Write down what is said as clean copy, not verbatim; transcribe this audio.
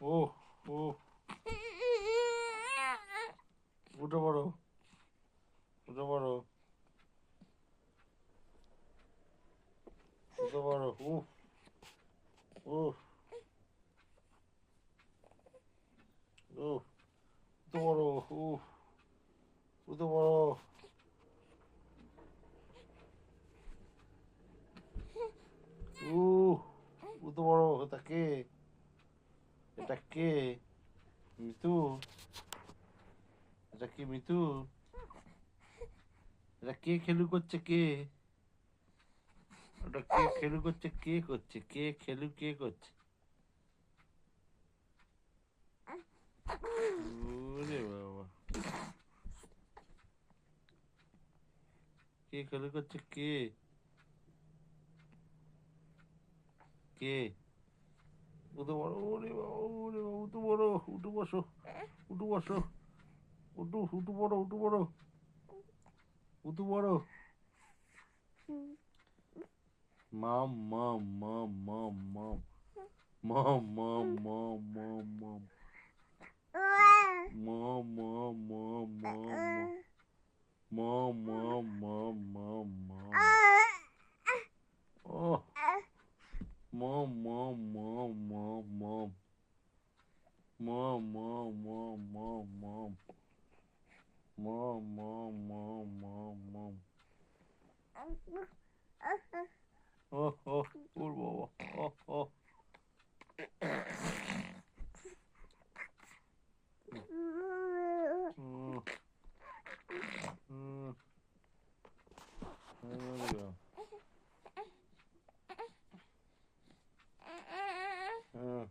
ও ও উঠে পড়ো, উঠে পড়ো, উঠে পড়ো। উফ উফ উফ, উঠে পড়ো। উফ, উঠে পড়ো। উহ, উঠে পড়ো। এটা কে? এটা কে? মিতু? এটা কি মিতু? এটা কে খেলু করছে? কে ওটা? কে খেলু করছে? কে করছে? কে খেলু কে করছে? ওরে বাবা, কে খেলু করছে? কে? কে? উঠে পড়ো। ওরে বাবা, ওরে বাবা, উঠে পড়ো, উঠে বসো, উঠে বসো, উঠে পড়ো, উঠে পড়ো, উঠে পড়ো। মাম মাম মাম মাম মাম মাম মাম মাম মাম মাম মাম মাম মাম মাম মাম মাম মাম মাম মাম ও মাম মাম মাম মাম মাম মাম মাম মাম মাম মাম মাম মাম মাম মাম মাম ও ও ওর বাবা, ও ও হুম হুম হুম হুম